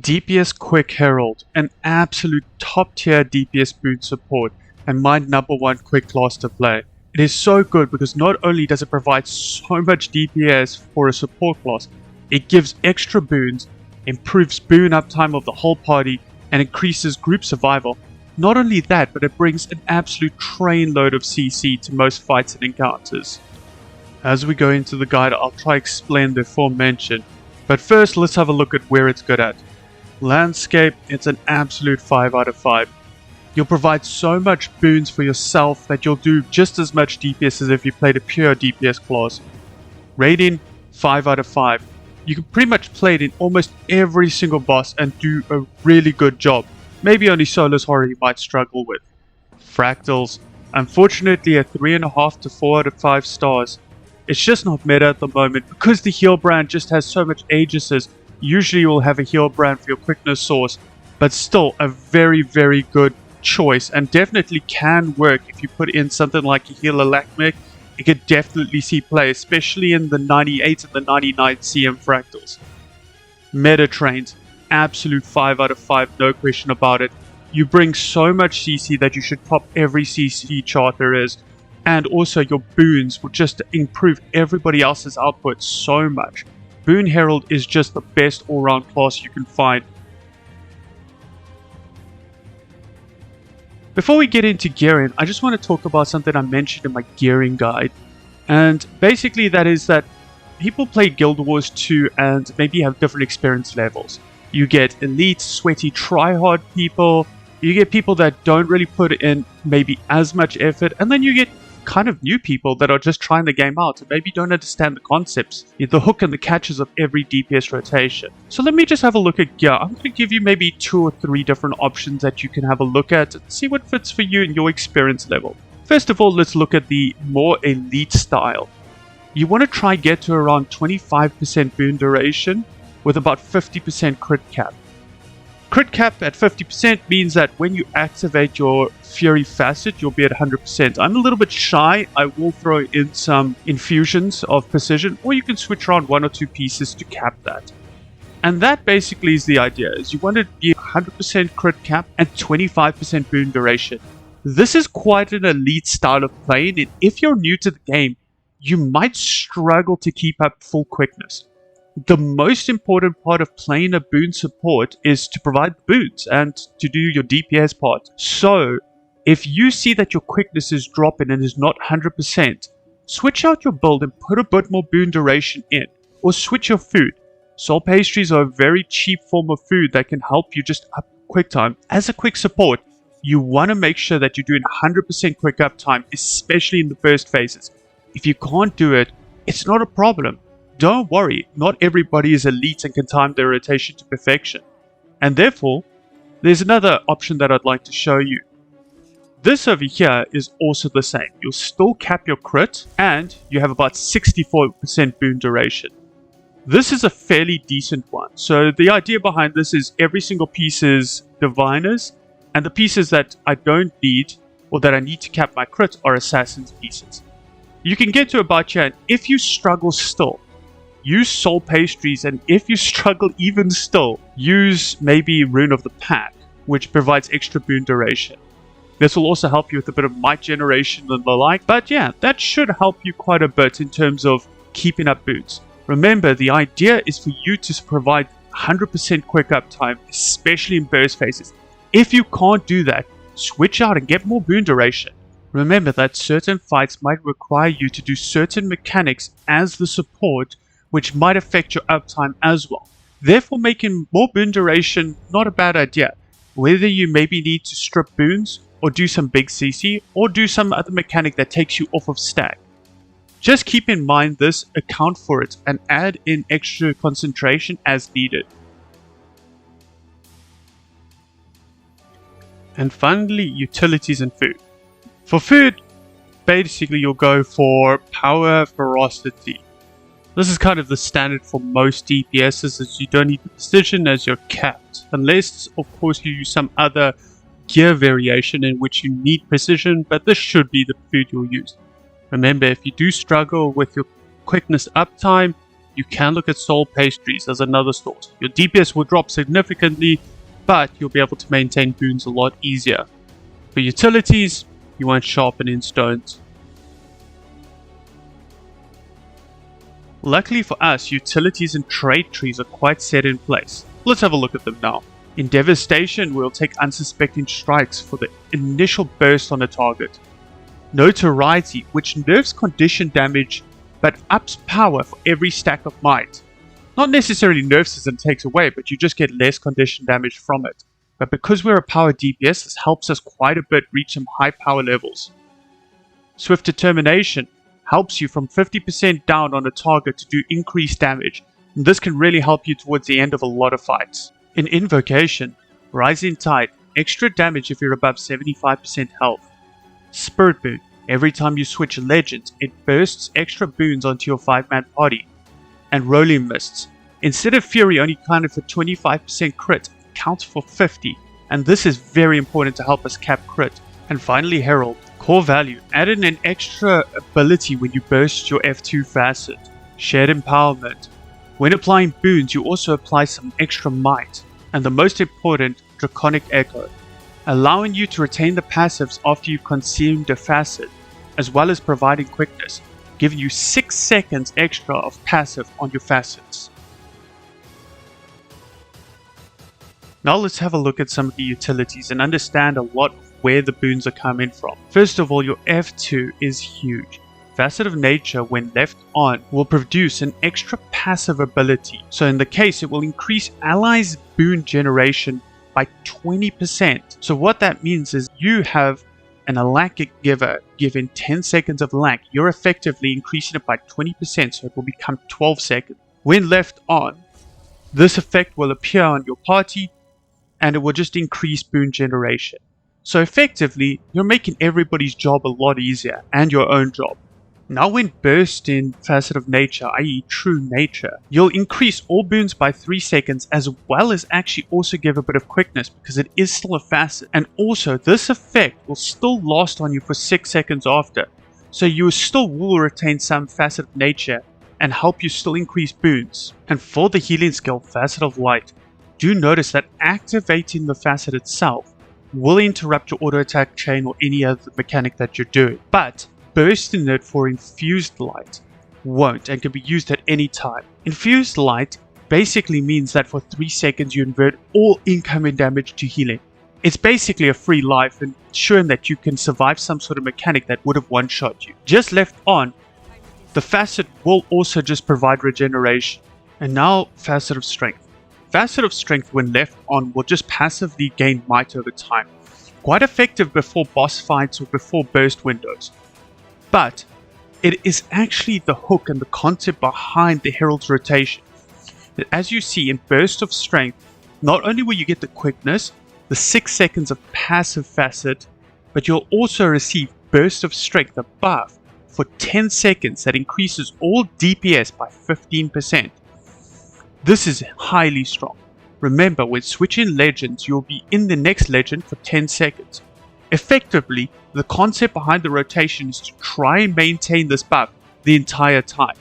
DPS Quick Herald, an absolute top tier DPS boon support and my number one quick class to play. It is so good because not only does it provide so much DPS for a support class, it gives extra boons, improves boon uptime of the whole party, and increases group survival. Not only that, but it brings an absolute trainload of CC to most fights and encounters. As we go into the guide, I'll try to explain the aforementioned, but first let's have a look at where it's good at. Landscape, it's an absolute 5 out of 5. You'll provide so much boons for yourself that you'll do just as much DPS as if you played a pure DPS class. Raiding, 5 out of 5. You can pretty much play it in almost every single boss and do a really good job. Maybe only Solus Horror you might struggle with. Fractals, unfortunately a 3.5 to 4 out of 5 stars. It's just not meta at the moment because the heal brand just has so much Aegises. Usually you'll have a heal brand for your quickness source, but still a very good choice and definitely can work if you put in something like a healer Lacmic. You could definitely see play, especially in the 98 and the 99 CM fractals. Meta trains, absolute 5 out of 5, no question about it. You bring so much CC that you should top every CC chart there is, and also your boons will just improve everybody else's output so much. Boon Herald is just the best all-round class you can find. Before we get into gearing, I just want to talk about something I mentioned in my gearing guide. And basically that is that people play Guild Wars 2 and maybe have different experience levels. You get elite, sweaty, try-hard people, you get people that don't really put in maybe as much effort, and then you get kind of new people that are just trying the game out and maybe don't understand the concepts, the hook and the catches of every DPS rotation. So let me just have a look at gear. I'm going to give you maybe 2 or 3 different options that you can have a look at and see what fits for you and your experience level. First of all, let's look at the more elite style. You want to try get to around 25% boon duration with about 50% crit cap. Crit cap at 50% means that when you activate your Fury Facet, you'll be at 100%. I'm a little bit shy. I will throw in some infusions of precision, or you can switch around 1 or 2 pieces to cap that. And that basically is the idea, is you want to be 100% crit cap and 25% boon duration. This is quite an elite style of playing, and if you're new to the game, you might struggle to keep up full quickness. The most important part of playing a boon support is to provide boons and to do your DPS part. So, if you see that your quickness is dropping and is not 100%, switch out your build and put a bit more boon duration in, or switch your food. Soul pastries are a very cheap form of food that can help you just up quick time. As a quick support, you want to make sure that you're doing 100% quick uptime, especially in the burst phases. If you can't do it, it's not a problem. Don't worry, not everybody is elite and can time their rotation to perfection. And therefore, there's another option that I'd like to show you. This over here is also the same. You'll still cap your crit and you have about 64% boon duration. This is a fairly decent one. So the idea behind this is every single piece is diviners, and the pieces that I don't need or that I need to cap my crit are assassin's pieces. You can get to about here, and if you struggle still, use soul pastries, and if you struggle even still, use maybe Rune of the Pack, which provides extra boon duration. This will also help you with a bit of might generation and the like, but yeah, that should help you quite a bit in terms of keeping up boons. Remember, the idea is for you to provide 100% quick uptime, especially in burst phases. If you can't do that, switch out and get more boon duration. Remember that certain fights might require you to do certain mechanics as the support, which might affect your uptime as well. Therefore, making more boon duration not a bad idea. Whether you maybe need to strip boons, or do some big CC, or do some other mechanic that takes you off of stack. Just keep in mind this, account for it, and add in extra concentration as needed. And finally, utilities and food. For food, basically you'll go for power, ferocity. This is kind of the standard for most DPSs, as you don't need the precision as you're capped. Unless, of course, you use some other gear variation in which you need precision, but this should be the food you'll use. Remember, if you do struggle with your quickness uptime, you can look at soul pastries as another source. Your DPS will drop significantly, but you'll be able to maintain boons a lot easier. For utilities, you want sharpening stones. Luckily for us, utilities and trait trees are quite set in place. Let's have a look at them now. In Devastation, we'll take unsuspecting strikes for the initial burst on a target. Notoriety, which nerfs condition damage but ups power for every stack of might. Not necessarily nerfs as and takes away, but you just get less condition damage from it. But because we're a power DPS, this helps us quite a bit reach some high power levels. Swift Determination helps you from 50% down on a target to do increased damage, and this can really help you towards the end of a lot of fights. In Invocation, Rising Tide, extra damage if you're above 75% health. Spirit Boon, every time you switch legends, it bursts extra boons onto your 5-man party. And Rolling Mists, instead of Fury only counted for 25% crit, counts for 50, and this is very important to help us cap crit. And finally Herald, core value, added an extra ability when you burst your F2 facet. Shared Empowerment, when applying boons you also apply some extra might. And the most important, Draconic Echo, allowing you to retain the passives after you've consumed a facet, as well as providing quickness, giving you 6 seconds extra of passive on your facets. Now let's have a look at some of the utilities and understand a lot of where the boons are coming from. First of all, your F2 is huge. Facet of Nature, when left on, will produce an extra passive ability. So in the case, it will increase allies' boon generation by 20%. So what that means is you have an Alakic giver given 10 seconds of lack. You're effectively increasing it by 20%, so it will become 12 seconds. When left on, this effect will appear on your party and it will just increase boon generation. So effectively, you're making everybody's job a lot easier and your own job. Now when burst in Facet of Nature, i.e. True Nature, you'll increase all boons by 3 seconds as well as actually also give a bit of quickness because it is still a facet. And also this effect will still last on you for 6 seconds after. So you still will retain some Facet of Nature and help you still increase boons. And for the healing skill, Facet of Light, do notice that activating the facet itself will interrupt your auto attack chain or any other mechanic that you're doing. But bursting it for Infused Light won't and can be used at any time. Infused Light basically means that for 3 seconds you invert all incoming damage to healing. It's basically a free life and ensuring that you can survive some sort of mechanic that would have one-shot you. Just left on, the facet will also just provide regeneration. And now Facet of Strength. Facet of Strength when left on will just passively gain might over time. Quite effective before boss fights or before burst windows. But it is actually the hook and the concept behind the Herald's rotation. As you see in Burst of Strength, not only will you get the quickness, the 6 seconds of passive facet, but you'll also receive Burst of Strength above for 10 seconds that increases all DPS by 15%. This is highly strong. Remember, when switching legends, you'll be in the next legend for 10 seconds. Effectively, the concept behind the rotation is to try and maintain this buff the entire time.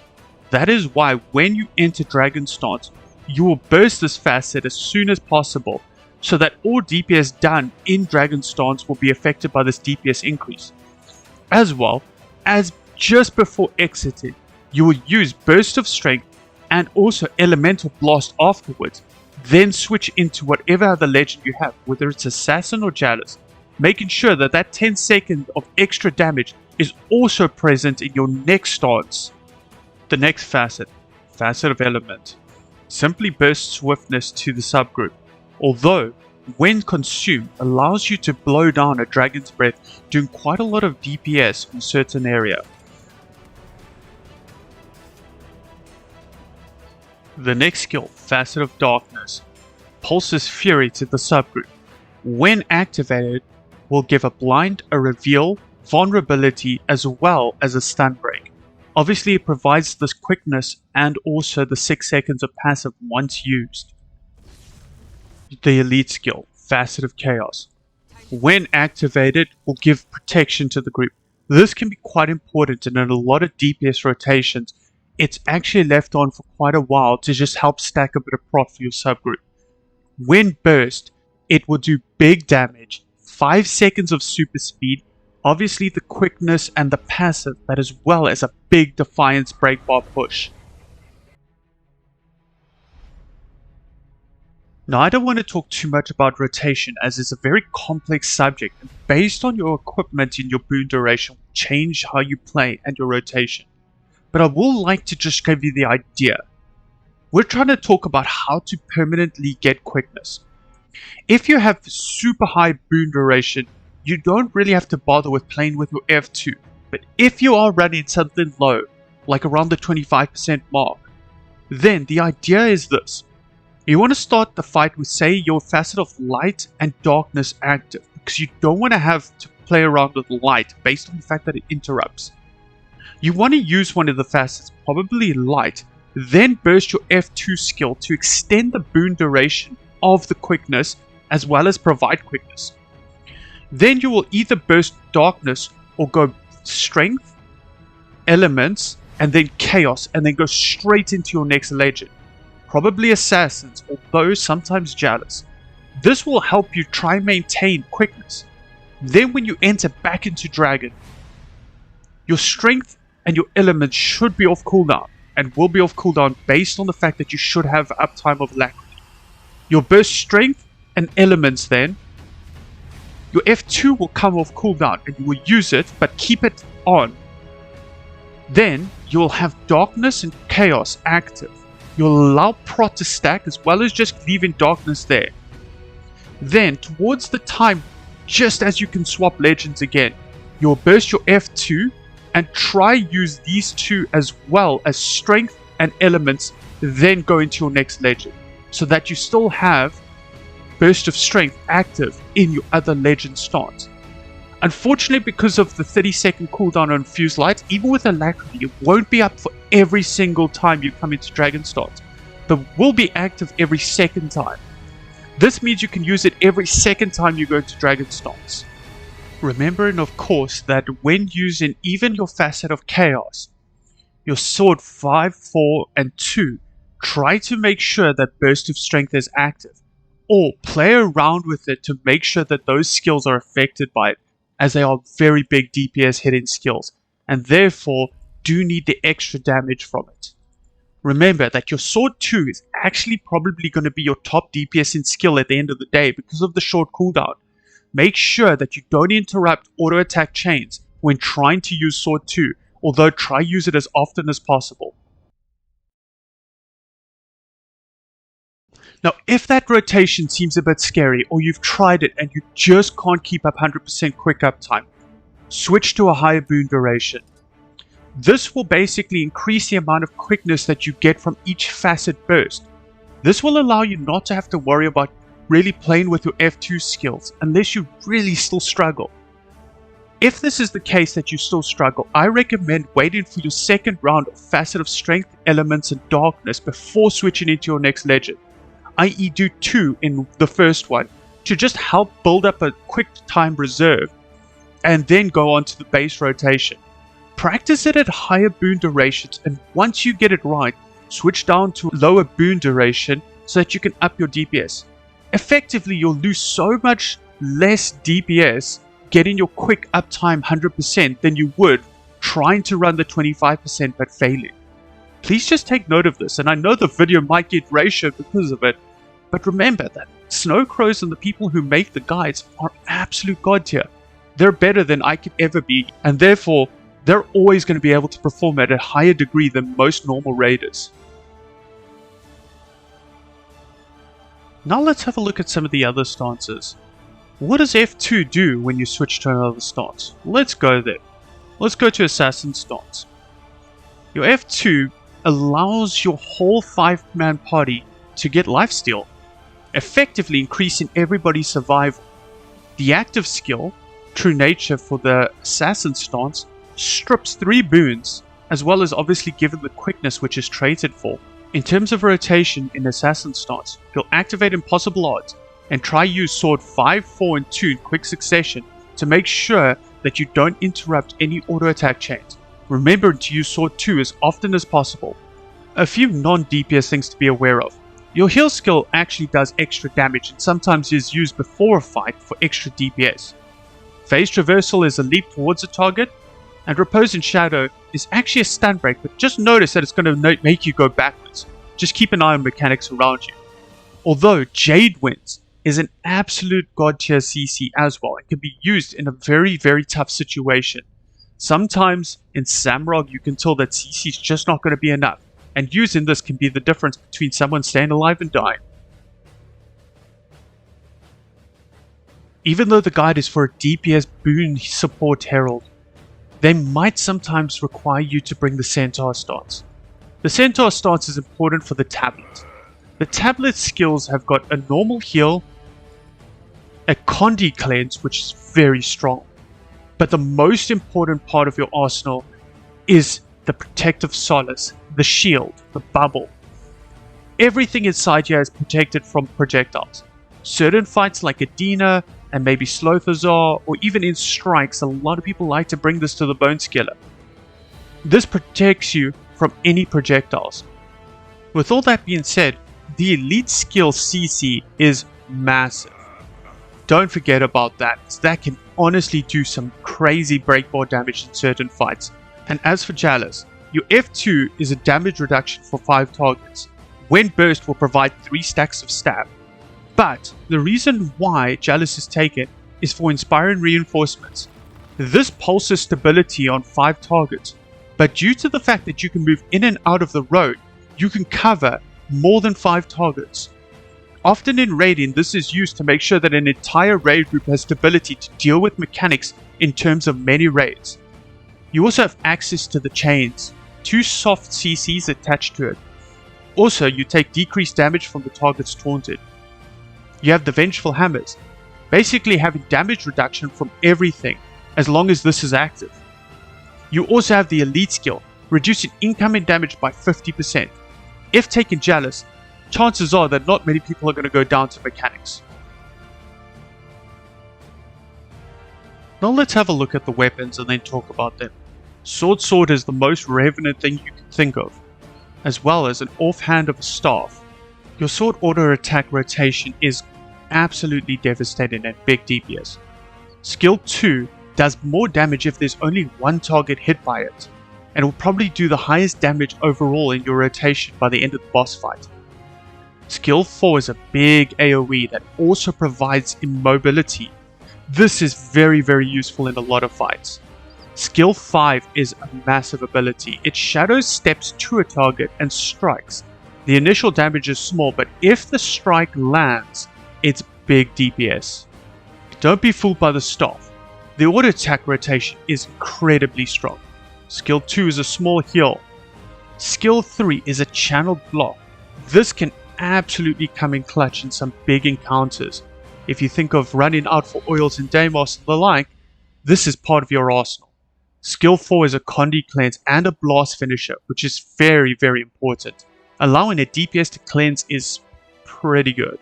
That is why when you enter Dragon Stance, you will burst this facet as soon as possible, so that all DPS done in Dragon Stance will be affected by this DPS increase. As well as just before exiting, you will use Burst of Strength and also Elemental Blast afterwards, then switch into whatever other legend you have, whether it's Assassin or Jalas, making sure that that 10 seconds of extra damage is also present in your next stance. The next facet, Facet of Element, simply bursts swiftness to the subgroup, although when consumed allows you to blow down a Dragon's Breath, doing quite a lot of DPS in a certain area. The next skill, Facet of Darkness, pulses Fury to the subgroup. When activated, will give a blind, a reveal, vulnerability, as well as a stun break. Obviously it provides this quickness and also the 6 seconds of passive once used. The elite skill, Facet of Chaos, when activated, will give protection to the group. This can be quite important, and in a lot of DPS rotations, it's actually left on for quite a while to just help stack a bit of prot for your subgroup. When burst, it will do big damage, 5 seconds of super speed, obviously the quickness and the passive, but as well as a big Defiance break bar push. Now, I don't want to talk too much about rotation as it's a very complex subject, and based on your equipment in your Boon Duration will change how you play and your rotation. But I will like to just give you the idea. We're trying to talk about how to permanently get quickness. If you have super high Boon Duration, you don't really have to bother with playing with your F2. But if you are running something low, like around the 25% mark, then the idea is this. You want to start the fight with, say, your facet of light and darkness active, because you don't want to have to play around with light based on the fact that it interrupts. You want to use one of the facets, probably light, then burst your F2 skill to extend the Boon Duration of the quickness as well as provide quickness. Then you will either burst darkness or go strength, elements, and then chaos, and then go straight into your next legend. Probably assassins, although sometimes Jalas. This will help you try and maintain quickness. Then when you enter back into dragon, your strength and your elements should be off cooldown, and will be off cooldown based on the fact that you should have uptime of alacrity. Your burst strength and elements then, your F2 will come off cooldown and you will use it but keep it on. Then you will have darkness and chaos active. You'll allow prot to stack as well as just leaving darkness there. Then towards the time, just as you can swap legends again, you'll burst your F2 and try use these two as well as strength and elements, then go into your next legend, so that you still have burst of strength active in your other legend stance. Unfortunately, because of the 30-second cooldown on Infused Light, even with alacrity, it won't be up for every single time you come into Dragon stance, but will be active every second time. This means you can use it every second time you go into Dragon stance. Remembering, of course, that when using even your facet of Chaos, your sword 5, 4, and 2, try to make sure that Burst of Strength is active, or play around with it to make sure that those skills are affected by it, as they are very big DPS hitting skills, and therefore do need the extra damage from it. Remember that your sword 2 is actually probably going to be your top DPS in skill at the end of the day because of the short cooldown. Make sure that you don't interrupt auto attack chains when trying to use sword 2, although try use it as often as possible. Now, if that rotation seems a bit scary, or you've tried it and you just can't keep up 100% quick uptime, switch to a higher Boon Duration. This will basically increase the amount of quickness that you get from each facet burst. This will allow you not to have to worry about really playing with your F2 skills unless you really still struggle. If this is the case that you still struggle, I recommend waiting for your second round of Facet of Strength, Elements, and Darkness before switching into your next legend, i.e. do 2 in the first one to just help build up a quick time reserve and then go on to the base rotation. Practice it at higher Boon Durations, and once you get it right, switch down to lower Boon Duration so that you can up your DPS. Effectively, you'll lose so much less DPS getting your quick uptime 100% than you would trying to run the 25% but failing. Please just take note of this, and I know the video might get ratio because of it, but remember that Snow Crows and the people who make the guides are absolute god tier. They're better than I could ever be, and therefore they're always going to be able to perform at a higher degree than most normal raiders. Now let's have a look at some of the other stances. What does F2 do when you switch to another stance? Let's go there. Let's go to Assassin stance. Your F2 allows your whole 5-man party to get lifesteal, effectively increasing everybody's survival. The active skill, True Nature for the Assassin stance, strips 3 boons, as well as obviously given the quickness which is traded for. In terms of rotation in Assassin stance, you'll activate Impossible Odds and try use sword 5, 4, and 2 in quick succession to make sure that you don't interrupt any auto attack chains. Remember to use Sword 2 as often as possible. A few non-DPS things to be aware of. Your heal skill actually does extra damage and sometimes is used before a fight for extra DPS. Phase Traversal is a leap towards a target, and Repose and Shadow is actually a stun break, but just notice that it's going to make you go backwards. Just keep an eye on mechanics around you. Although Jade Winds is an absolute god tier CC as well, it can be used in a very, very tough situation. Sometimes in Samrog you can tell that CC is just not going to be enough, and using this can be the difference between someone staying alive and dying. Even though the guide is for a DPS Boon support Herald, they might sometimes require you to bring the Centaur stance. The Centaur stance is important for the tablet. The tablet skills have got a normal heal, a Condi cleanse, which is very strong. But the most important part of your arsenal is the protective solace, the shield, the bubble. Everything inside here is protected from projectiles. Certain fights like Adina and maybe Slothazar, or even in strikes, a lot of people like to bring this to the Bone Skiller. This protects you from any projectiles. With all that being said, the elite skill CC is massive. Don't forget about that. That can honestly do some crazy breakboard damage in certain fights. And as for Jalas, your F2 is a damage reduction for 5 targets. When burst will provide 3 stacks of stab. But the reason why Jalas is taken is for inspiring reinforcements. This pulses stability on 5 targets, but due to the fact that you can move in and out of the road, you can cover more than 5 targets. Often in raiding, this is used to make sure that an entire raid group has stability to deal with mechanics in terms of many raids. You also have access to the chains, 2 soft CCs attached to it. Also, you take decreased damage from the targets taunted. You have the Vengeful Hammers, basically having damage reduction from everything as long as this is active. You also have the Elite skill, reducing incoming damage by 50%. If taken Jalas, chances are that not many people are going to go down to mechanics. Now let's have a look at the weapons and then talk about them. Sword is the most revenant thing you can think of, as well as an offhand of a staff. Your sword auto attack rotation is absolutely devastating at big DPS. Skill 2 does more damage if there's only one target hit by it, and will probably do the highest damage overall in your rotation by the end of the boss fight. Skill 4 is a big AoE that also provides immobility. This is very, very useful in a lot of fights. Skill 5 is a massive ability. It shadows steps to a target and strikes. The initial damage is small, but if the strike lands, it's big DPS. Don't be fooled by the staff. The auto attack rotation is incredibly strong. Skill 2 is a small heal. Skill 3 is a channeled block. This can absolutely come in clutch in some big encounters. If you think of running out for oils in Deimos and the like, this is part of your arsenal. Skill 4 is a Condi cleanse and a blast finisher, which is very, very important. Allowing a DPS to cleanse is pretty good.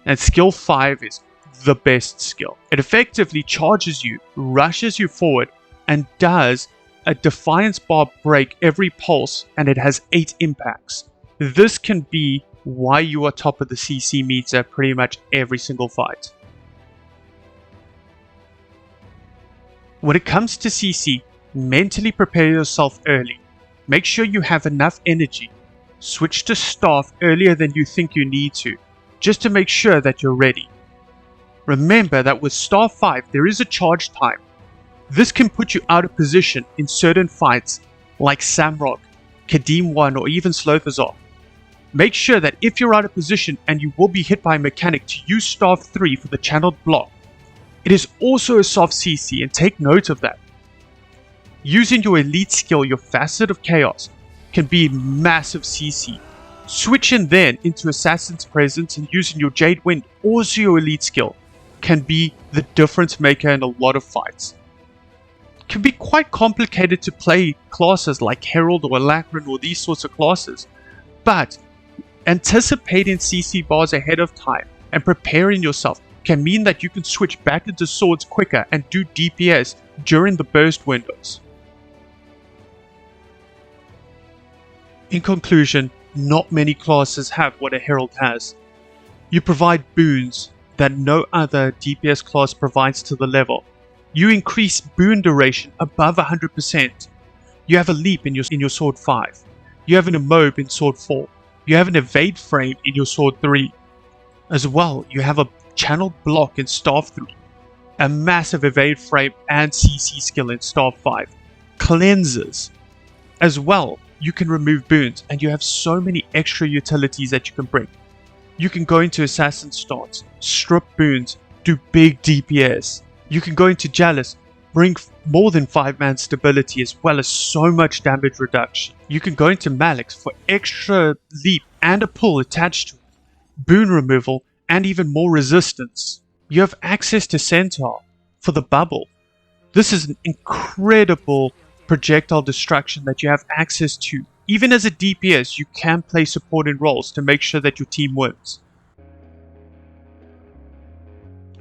And skill 5 is the best skill. It effectively charges you, rushes you forward, and does a Defiance bar break every pulse, and it has 8 impacts. This can be why you are top of the CC meter pretty much every single fight. When it comes to CC, mentally prepare yourself early. Make sure you have enough energy. Switch to staff earlier than you think you need to, just to make sure that you're ready. Remember that with Star 5 there is a charge time. This can put you out of position in certain fights like Samrog, Kadim 1 or even Slothazar. Make sure that if you're out of position and you will be hit by a mechanic, to use Staff 3 for the channeled block. It is also a soft CC, and take note of that. Using your elite skill, your Facet of Chaos, can be massive CC. Switching then into Assassin's Presence and using your Jade Wind, also your elite skill, can be the difference maker in a lot of fights. It can be quite complicated to play classes like Herald or Alacron or these sorts of classes, but anticipating CC bars ahead of time and preparing yourself can mean that you can switch back into swords quicker and do DPS during the burst windows. In conclusion, not many classes have what a Herald has. You provide boons that no other DPS class provides to the level. You increase Boon Duration above 100%. You have a leap in your sword 5. You have an immob in sword 4. You have an evade frame in your sword 3. As well, you have a channeled block in staff 3. A massive evade frame and CC skill in staff 5. Cleansers. As well, you can remove boons and you have so many extra utilities that you can bring. You can go into assassin stance, strip boons, do big DPS. You can go into Jalas, bring more than 5-man stability as well as so much damage reduction. You can go into Malix for extra leap and a pull attached to it, boon removal and even more resistance. You have access to Centaur for the bubble. This is an incredible projectile destruction that you have access to. Even as a DPS, you can play supporting roles to make sure that your team wins.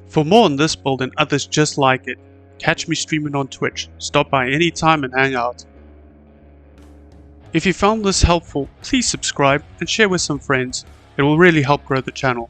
For more on this build and others just like it, catch me streaming on Twitch. Stop by anytime and hang out. If you found this helpful, please subscribe and share with some friends. It will really help grow the channel.